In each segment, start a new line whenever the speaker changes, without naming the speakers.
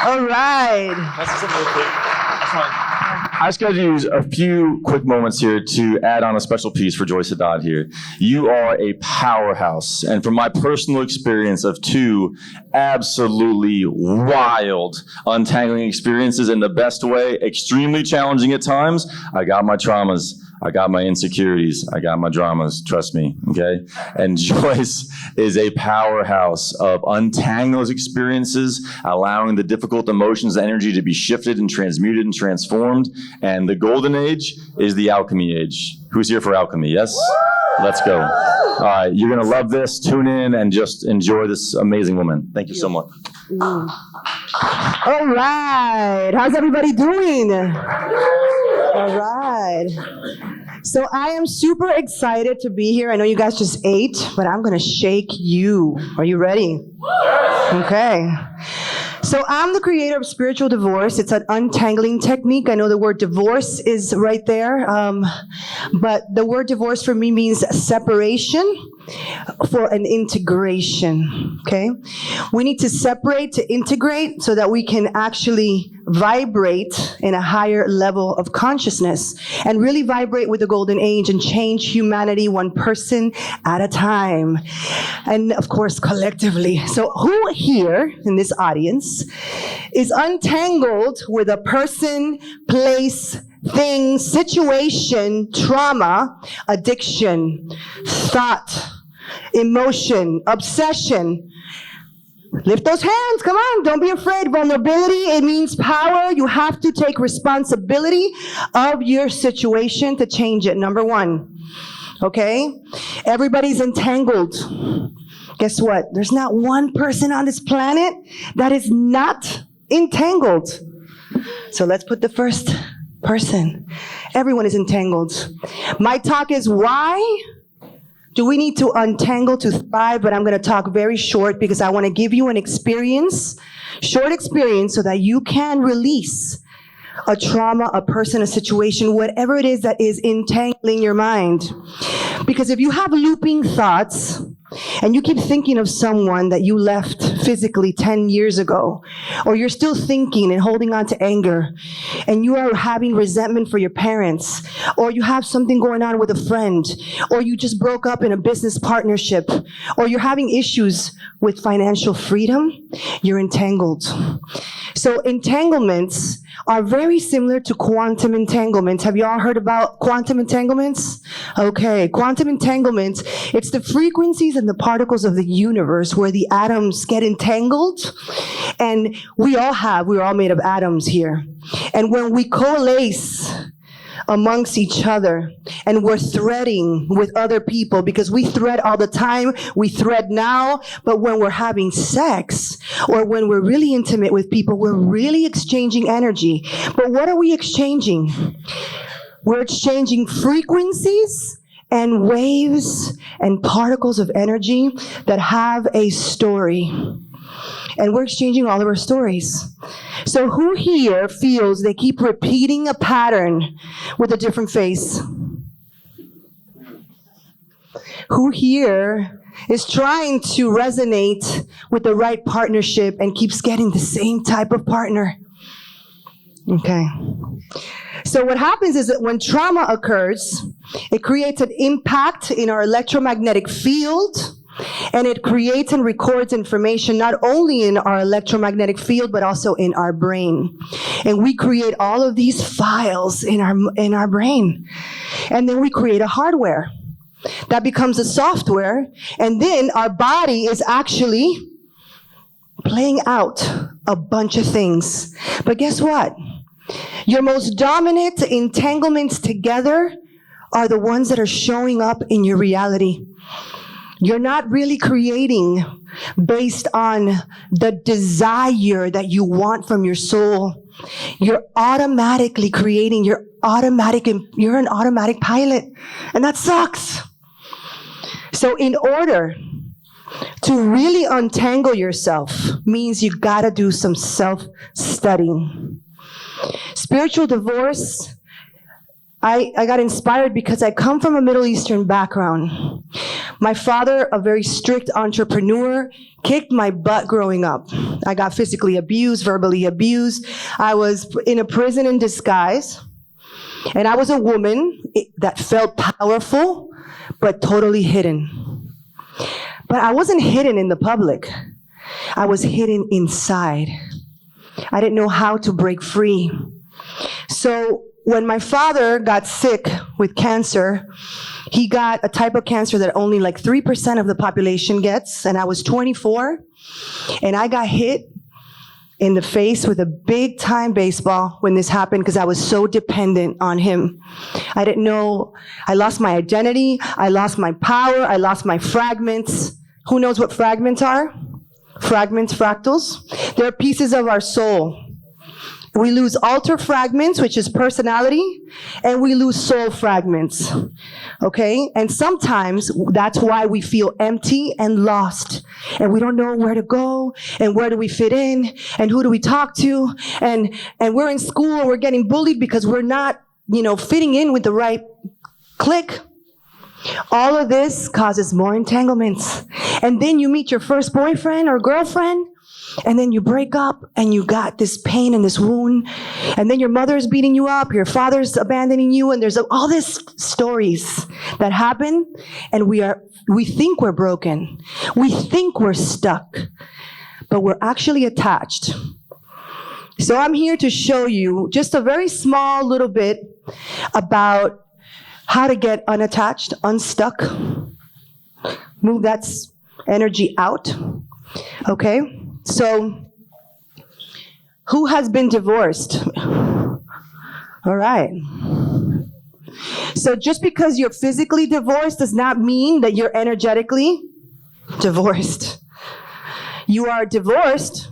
All right.
I just got to use a few quick moments here to add on a special piece for Joyce Haddad here. You are a powerhouse. And from my personal experience of 2 absolutely wild untangling experiences in the best way, extremely challenging at times, I got my traumas. I got my insecurities. I got my dramas. Trust me, okay? And Joyce is a powerhouse of untangling those experiences, allowing the difficult emotions and energy to be shifted and transmuted and transformed. And the golden age is the alchemy age. Who's here for alchemy? Yes? Let's go. All right, you're going to love this. Tune in and just enjoy this amazing woman. Thank you so much.
All right. How's everybody doing? All right. So I am super excited to be here. I know you guys just ate, but I'm going to shake you. Are you ready? Okay. So I'm the creator of Spiritual Divorce. It's an untangling technique. I know the word divorce is right there, but the word divorce for me means separation for an integration, okay? We need to separate to integrate so that we can actually vibrate in a higher level of consciousness and really vibrate with the golden age and change humanity one person at a time. And of course, collectively. So who here in this audience is untangled with a person, place, thing, situation, trauma, addiction, thought, emotion, obsession? Lift those hands, come on, don't be afraid. Vulnerability, it means power. You have to take responsibility of your situation to change it, number 1. Okay? Everybody's entangled. Guess what? There's not one person on this planet that is not entangled. So let's put the first person. Everyone is entangled. My talk is why do we need to untangle to thrive? But I'm going to talk very short because I want to give you an experience, short experience, so that you can release a trauma, a person, a situation, whatever it is that is entangling your mind. Because if you have looping thoughts, and you keep thinking of someone that you left physically 10 years ago, or you're still thinking and holding on to anger, and you are having resentment for your parents, or you have something going on with a friend, or you just broke up in a business partnership, or you're having issues with financial freedom, you're entangled. So entanglements are very similar to quantum entanglements. Have you all heard about quantum entanglements? Okay, quantum entanglements, it's the frequencies and the particles of the universe where the atoms get entangled. And we're all made of atoms here. And when we coalesce amongst each other and we're threading with other people, because we thread all the time, we thread now, but when we're having sex or when we're really intimate with people, we're really exchanging energy. But what are we exchanging? We're exchanging frequencies and waves and particles of energy that have a story. And we're exchanging all of our stories. So who here feels they keep repeating a pattern with a different face? Who here is trying to resonate with the right partnership and keeps getting the same type of partner? Okay. So what happens is that when trauma occurs, it creates an impact in our electromagnetic field, and it creates and records information not only in our electromagnetic field, but also in our brain. And we create all of these files in our brain. And then we create a hardware that becomes a software, and then our body is actually playing out a bunch of things. But guess what? Your most dominant entanglements together are the ones that are showing up in your reality. You're not really creating based on the desire that you want from your soul. You're automatically creating. You're an automatic pilot. And that sucks. So in order to really untangle yourself means you gotta do some self-studying. Spiritual divorce, I got inspired because I come from a Middle Eastern background. My father, a very strict entrepreneur, kicked my butt growing up. I got physically abused, verbally abused. I was in a prison in disguise. And I was a woman that felt powerful, but totally hidden. But I wasn't hidden in the public. I was hidden inside. I didn't know how to break free. So when my father got sick with cancer, he got a type of cancer that only like 3% of the population gets, and I was 24, and I got hit in the face with a big time baseball when this happened because I was so dependent on him. I didn't know, I lost my identity, I lost my power, I lost my fragments. Who knows what fragments are? Fragments, fractals. They're pieces of our soul. We lose alter fragments, which is personality, and we lose soul fragments, okay? And sometimes that's why we feel empty and lost, and we don't know where to go, and where do we fit in, and who do we talk to, and we're in school, and we're getting bullied because we're not, fitting in with the right clique. All of this causes more entanglements. And then you meet your first boyfriend or girlfriend, and then you break up, and you got this pain and this wound, and then your mother's beating you up, your father's abandoning you, and there's all these stories that happen, and we think we're broken. We think we're stuck, but we're actually attached. So I'm here to show you just a very small little bit about how to get unattached, unstuck, move that energy out, okay? So, who has been divorced? All right. So just because you're physically divorced does not mean that you're energetically divorced. You are divorced,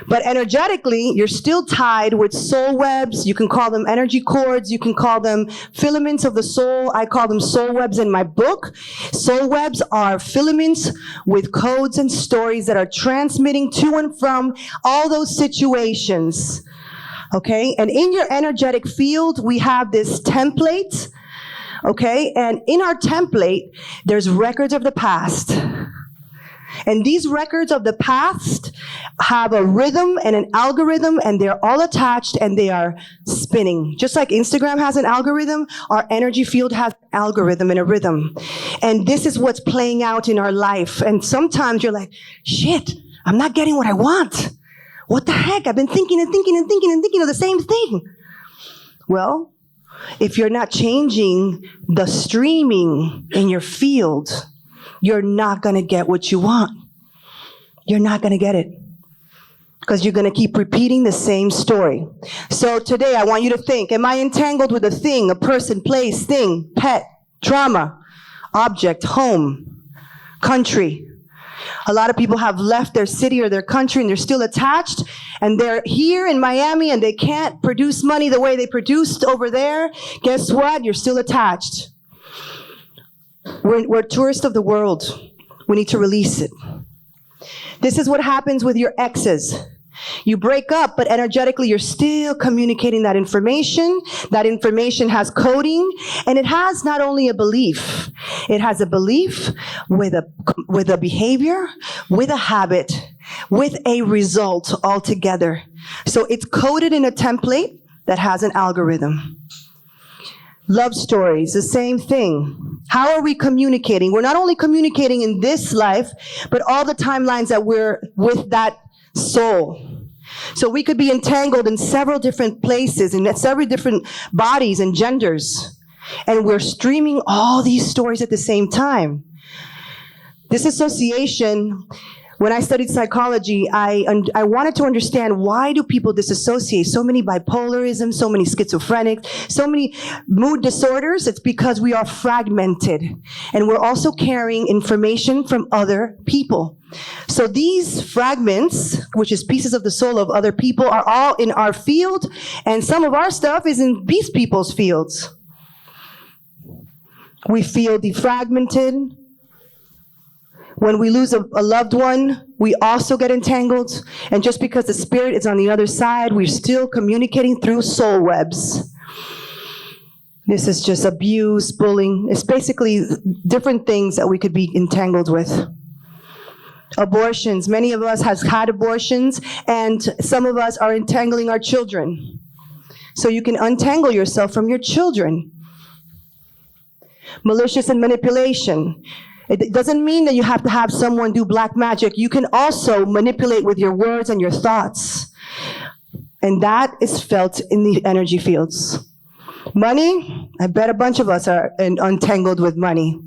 but energetically, you're still tied with soul webs. You can call them energy cords. You can call them filaments of the soul. I call them soul webs in my book. Soul webs are filaments with codes and stories that are transmitting to and from all those situations. Okay? And in your energetic field, we have this template. Okay? And in our template, there's records of the past. And these records of the past have a rhythm and an algorithm, and they're all attached and they are spinning. Just like Instagram has an algorithm, our energy field has an algorithm and a rhythm. And this is what's playing out in our life. And sometimes you're like, shit, I'm not getting what I want. What the heck? I've been thinking and thinking and thinking and thinking of the same thing. Well, if you're not changing the streaming in your field, you're not going to get what you want. You're not going to get it because you're going to keep repeating the same story. So today I want you to think, am I entangled with a thing, a person, place, thing, pet, trauma, object, home, country? A lot of people have left their city or their country and they're still attached, and they're here in Miami and they can't produce money the way they produced over there. Guess what? You're still attached. We're tourists of the world. We need to release it. This is what happens with your exes. You break up, but energetically you're still communicating that information. That information has coding, and it has not only a belief. It has a belief with a behavior, with a habit, with a result altogether. So it's coded in a template that has an algorithm. Love stories, the same thing. How are we communicating? We're not only communicating in this life, but all the timelines that we're with that soul. So we could be entangled in several different places, in several different bodies and genders. And we're streaming all these stories at the same time. This association, when I studied psychology, I wanted to understand, why do people disassociate? So many bipolarism, so many schizophrenic, so many mood disorders. It's because we are fragmented. And we're also carrying information from other people. So these fragments, which is pieces of the soul of other people, are all in our field. And some of our stuff is in these people's fields. We feel defragmented. When we lose a loved one, we also get entangled. And just because the spirit is on the other side, we're still communicating through soul webs. This is just abuse, bullying. It's basically different things that we could be entangled with. Abortions. Many of us has had abortions, and some of us are entangling our children. So you can untangle yourself from your children. Malicious and manipulation. It doesn't mean that you have to have someone do black magic. You can also manipulate with your words and your thoughts. And that is felt in the energy fields. Money, I bet a bunch of us are untangled with money.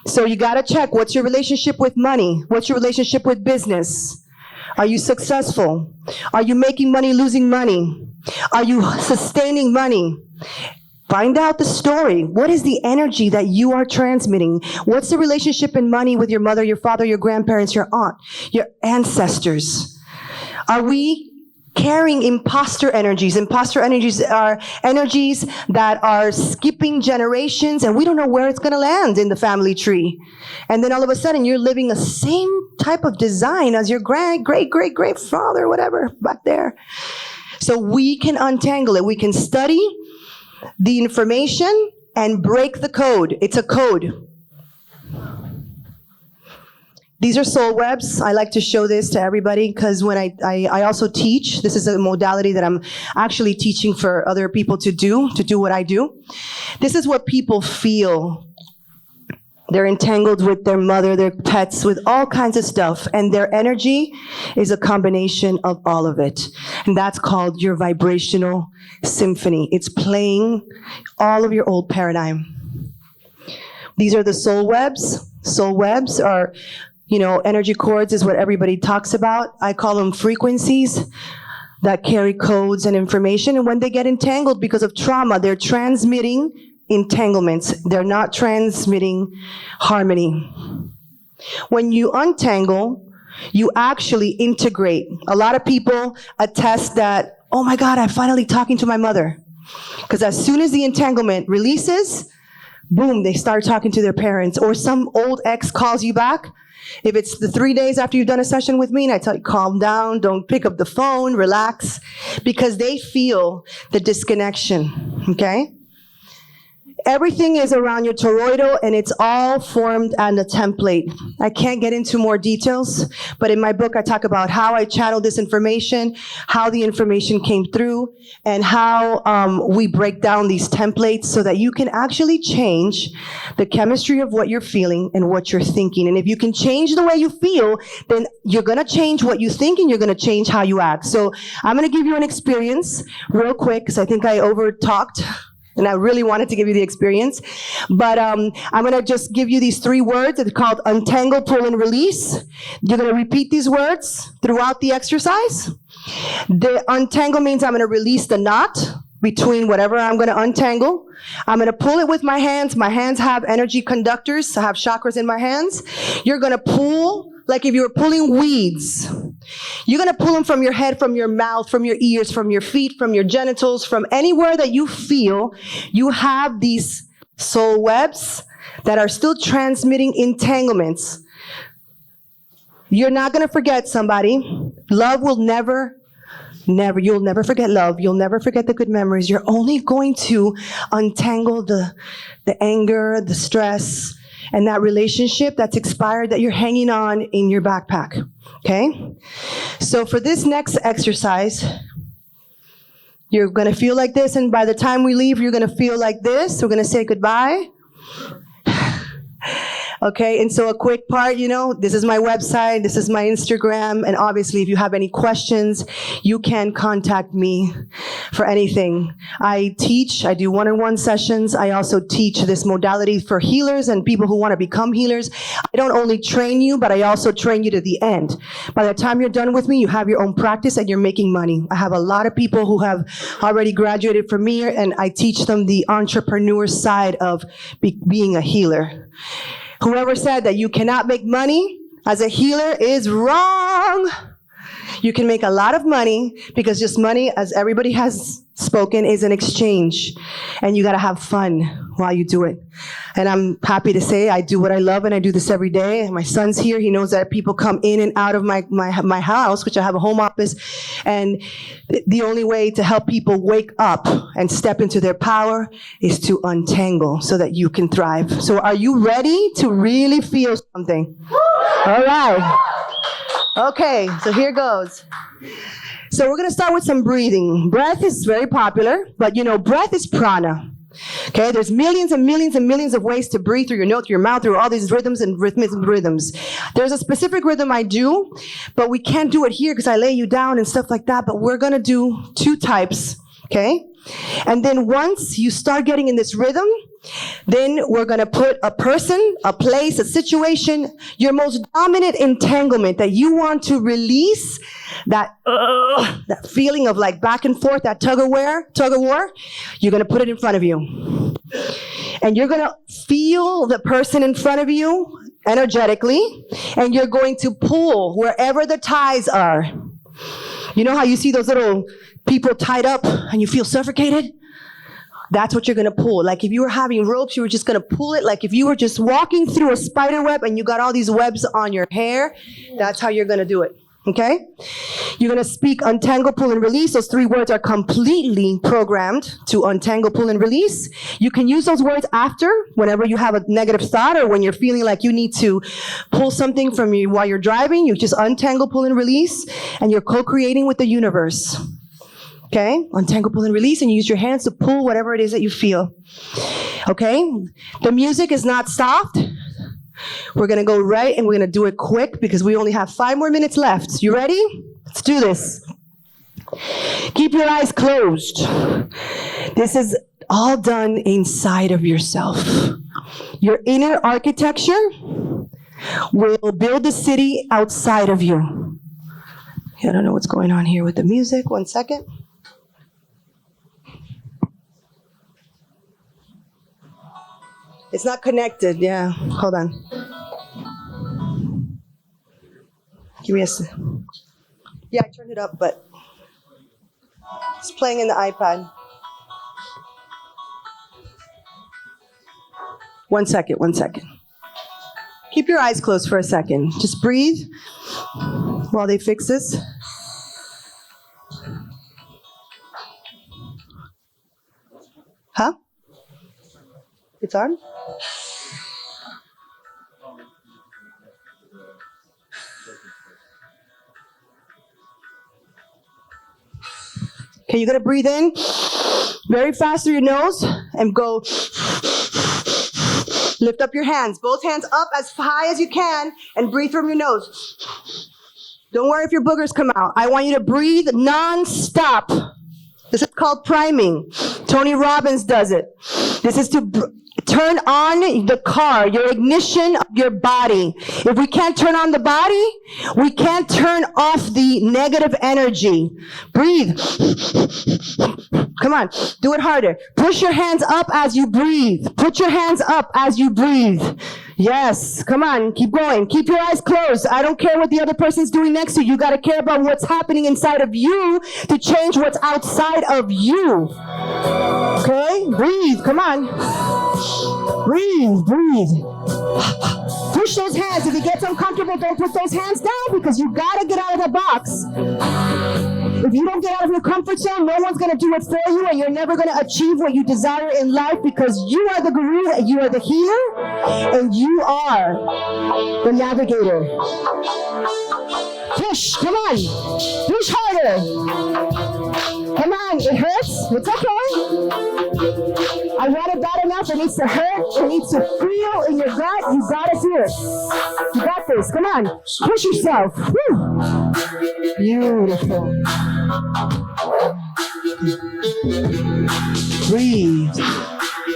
So you gotta check, what's your relationship with money? What's your relationship with business? Are you successful? Are you making money, losing money? Are you sustaining money? Find out the story. What is the energy that you are transmitting? What's the relationship in money with your mother, your father, your grandparents, your aunt, your ancestors? Are we carrying imposter energies? Imposter energies are energies that are skipping generations, and we don't know where it's going to land in the family tree. And then all of a sudden, you're living the same type of design as your great-great-great-great-father, whatever, back there. So we can untangle it. We can study the information and break the code. It's a code. These are soul webs. I like to show this to everybody because when I also teach, this is a modality that I'm actually teaching for other people to do what I do. This is what people feel. They're entangled with their mother, their pets, with all kinds of stuff. And their energy is a combination of all of it. And that's called your vibrational symphony. It's playing all of your old paradigm. These are the soul webs. Soul webs are, energy cords is what everybody talks about. I call them frequencies that carry codes and information. And when they get entangled because of trauma, they're transmitting entanglements. They're not transmitting harmony. When you untangle, you actually integrate. A lot of people attest that, oh my God, I'm finally talking to my mother. Because as soon as the entanglement releases, boom, they start talking to their parents. Or some old ex calls you back. If it's the 3 days after you've done a session with me, and I tell you, calm down, don't pick up the phone, relax, because they feel the disconnection, okay? Everything is around your toroidal, and it's all formed on a template. I can't get into more details, but in my book, I talk about how I channeled this information, how the information came through, and how we break down these templates so that you can actually change the chemistry of what you're feeling and what you're thinking. And if you can change the way you feel, then you're going to change what you think, and you're going to change how you act. So I'm going to give you an experience real quick, because I think I over-talked. And I really wanted to give you the experience. But I'm going to just give you these 3 words. It's called untangle, pull, and release. You're going to repeat these words throughout the exercise. The untangle means I'm going to release the knot between whatever I'm going to untangle. I'm going to pull it with my hands. My hands have energy conductors. I have chakras in my hands. You're going to pull like if you were pulling weeds. You're going to pull them from your head, from your mouth, from your ears, from your feet, from your genitals, from anywhere that you feel you have these soul webs that are still transmitting entanglements. You're not going to forget somebody. Love will never, you'll never forget love. You'll never forget the good memories. You're only going to untangle the anger, the stress, and that relationship that's expired that you're hanging on in your backpack, okay? So for this next exercise, you're gonna feel like this, and by the time we leave, you're gonna feel like this. We're gonna say goodbye. Okay, and so a quick part, this is my website, this is my Instagram, and obviously if you have any questions, you can contact me for anything. I teach, I do one-on-one sessions. I also teach this modality for healers and people who want to become healers. I don't only train you, but I also train you to the end. By the time you're done with me, you have your own practice and you're making money. I have a lot of people who have already graduated from me, and I teach them the entrepreneur side of being a healer. Whoever said that you cannot make money as a healer is wrong. You can make a lot of money because just money, as everybody has spoken, is an exchange. And you got to have fun while you do it. And I'm happy to say I do what I love, and I do this every day. And my son's here. He knows that people come in and out of my house, which I have a home office. And the only way to help people wake up and step into their power is to untangle so that you can thrive. So are you ready to really feel something? All right. Okay, so here goes. So we're going to start with some breathing. Breath is very popular, but you know, breath is prana. Okay, there's millions and millions and millions of ways to breathe through your nose, through your mouth, through all these rhythms and rhythms. There's a specific rhythm I do, but we can't do it here because I lay you down and stuff like that, but we're going to do 2 types, okay? And then once you start getting in this rhythm, then we're going to put a person, a place, a situation, your most dominant entanglement that you want to release, that feeling of like back and forth, that tug of war, you're going to put it in front of you. And you're going to feel the person in front of you energetically, and you're going to pull wherever the ties are. You know how you see those little people tied up and you feel suffocated? That's what you're going to pull. Like if you were having ropes, you were just going to pull it. Like if you were just walking through a spider web and you got all these webs on your hair, that's how you're going to do it. Okay? You're going to speak untangle, pull, and release. Those 3 words are completely programmed to untangle, pull, and release. You can use those words after, whenever you have a negative thought or when you're feeling like you need to pull something from you while you're driving. You just untangle, pull, and release, and you're co-creating with the universe. Okay? Untangle, pull, and release, and you use your hands to pull whatever it is that you feel. Okay? The music is not soft. We're going to go right, and we're going to do it quick because we only have 5 more minutes left. You ready? Let's do this. Keep your eyes closed. This is all done inside of yourself. Your inner architecture will build the city outside of you. I don't know what's going on here with the music. 1 second. It's not connected. Yeah, hold on. Give me a second. Yeah, I turned it up, but it's playing in the iPad. 1 second, 1 second. Keep your eyes closed for a second. Just breathe while they fix this. Huh? It's on? Okay, you're gonna breathe in very fast through your nose and go. Lift up your hands, both hands up as high as you can, and breathe from your nose. Don't worry if your boogers come out. I want you to breathe non-stop. This is called priming. Tony Robbins does it. This is to turn on the car, your ignition of your body. If we can't turn on the body, we can't turn off the negative energy. Breathe. Come on, do it harder. Push your hands up as you breathe. Put your hands up as you breathe. Yes, come on, keep going. Keep your eyes closed. I don't care what the other person's doing next to you. You got to care about what's happening inside of you to change what's outside of you. Okay, breathe, come on. Breathe, breathe. Push those hands. If it gets uncomfortable, don't put those hands down because you got to get out of the box. If you don't get out of your comfort zone, no one's going to do it for you, and you're never going to achieve what you desire in life because you are the guru, and you are the healer, and you are the navigator. Push, come on. Push harder. Come on, it hurts. It's okay. I want it bad enough. It needs to hurt. It needs to feel in your gut. You got to do it. You got this. Come on. Push yourself. Woo. Beautiful. Breathe.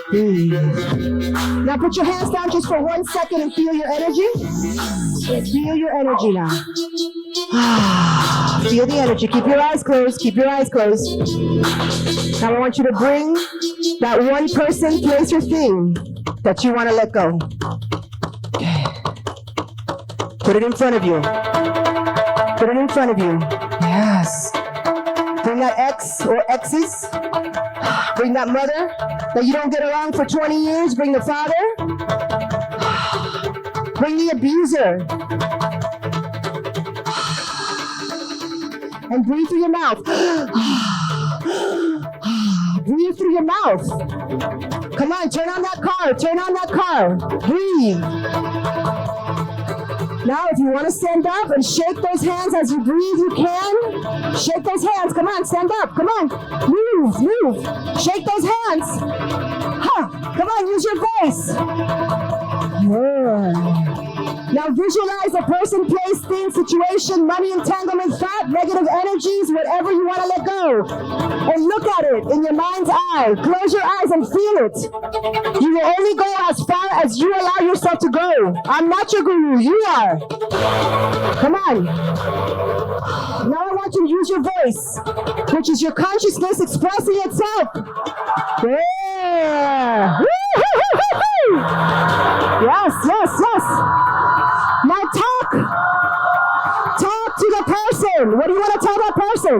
Breathe. Now put your hands down just for 1 second and feel your energy. Feel your energy now. Feel the energy. Keep your eyes closed. Keep your eyes closed. Now I want you to bring that one person, place, or thing that you want to let go. Okay. Put it in front of you. Put it in front of you. Yes. Bring that ex or exes. Bring that mother that you don't get along for 20 years. Bring the father. Bring the abuser. And breathe through your mouth. Breathe through your mouth. Come on, turn on that car. Turn on that car. Breathe. Now, if you want to stand up and shake those hands as you breathe, you can. Shake those hands. Come on, stand up. Come on. Move, move. Shake those hands. Huh. Come on, use your voice. Yeah. Now visualize a person, place, thing, situation, money, entanglement, thought, negative energies, whatever you want to let go. And look at it in your mind's eye. Close your eyes and feel it. You will only go as far as you allow yourself to go. I'm not your guru, you are. Come on. Now I want you to use your voice, which is your consciousness expressing itself. Yeah. Woo-hoo-hoo-hoo-hoo. Yes, yes, yes. Now talk. Talk to the person. What do you want to tell that person?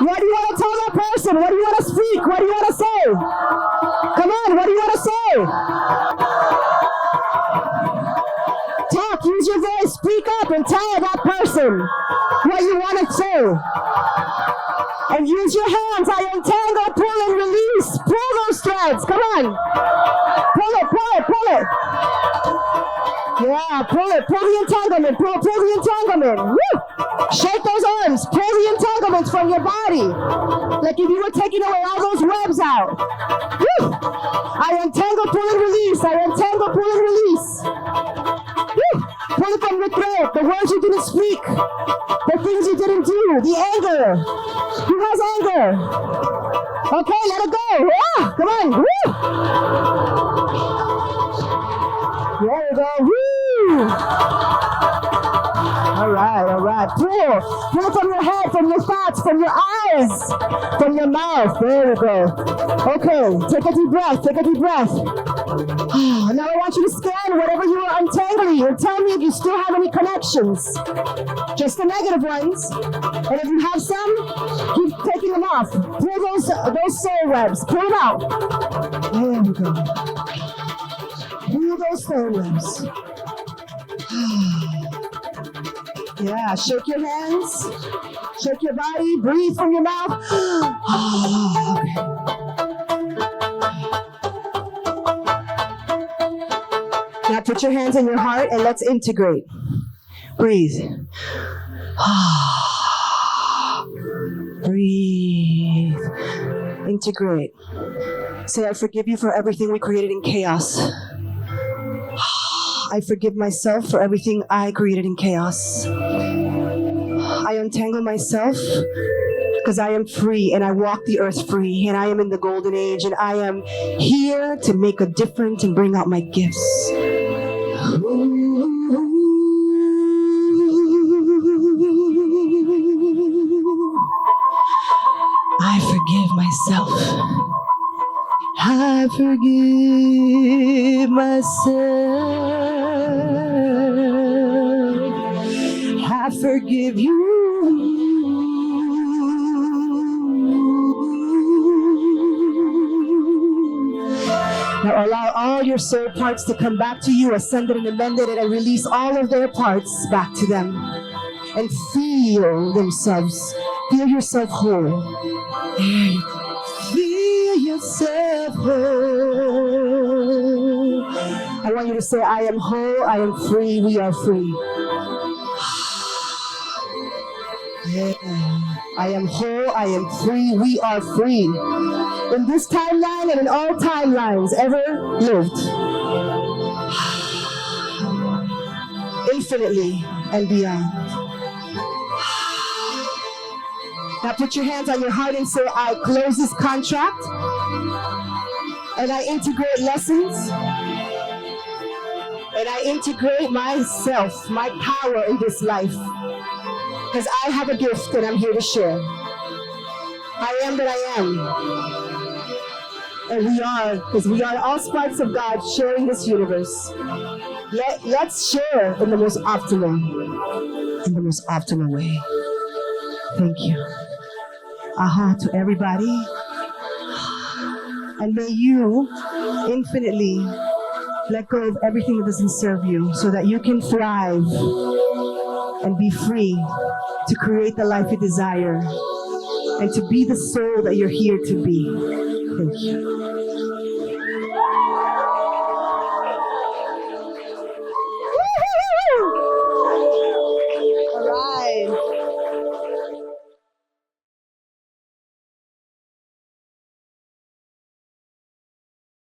What do you want to tell that person? What do you want to speak? What do you want to say? Come on, what do you want to say? Talk, use your voice, speak up and tell that person what you want to say. And use your hands. I untangle, pull, and release. Pull those threads. Come on. Pull it, pull it, pull it. Yeah, pull it. Pull the entanglement. Pull the entanglement. Woo! Shake those arms. Pull the entanglements from your body. Like if you were taking away all those webs out. Woo! I untangle, pull, and release. I untangle, pull, and release. Woo! Pull it from your throat. The words you didn't speak. The things you didn't do. The anger. Who has anger? Okay, let it go. Yeah, come on. Woo! There we go. Woo! All right, all right. Pull. Pull from your head, from your thoughts, from your eyes, from your mouth. There we go. Okay, take a deep breath. Take a deep breath. Now I want you to scan whatever you are untangling and tell me if you still have any connections. Just the negative ones. And if you have some, keep taking them off. Pull those soul webs. Pull them out. There we go. Pull those soul webs. Yeah, shake your hands. Shake your body. Breathe from your mouth. Okay. Now put your hands on your heart and let's integrate. Breathe. Breathe. Integrate. Say, I forgive you for everything we created in chaos. I forgive myself for everything I created in chaos. I untangle myself because I am free and I walk the earth free and I am in the golden age and I am here to make a difference and bring out my gifts. I forgive myself. I forgive myself. I forgive you. Now allow all your soul parts to come back to you, ascended and amended, and release all of their parts back to them. And feel themselves. Feel yourself whole. There you go. Feel yourself whole. I want you to say, I am whole, I am free, we are free. Yeah. I am whole, I am free, we are free. In this timeline and in all timelines ever lived. Infinitely and beyond. Now put your hands on your heart and say, I close this contract and I integrate lessons and I integrate myself, my power in this life because I have a gift that I'm here to share. I am that I am. And we are, because we are all sparks of God sharing this universe. Let's share in the most optimal way. Thank you. Aha to everybody. And may you infinitely let go of everything that doesn't serve you so that you can thrive and be free to create the life you desire and to be the soul that you're here to be. Thank you.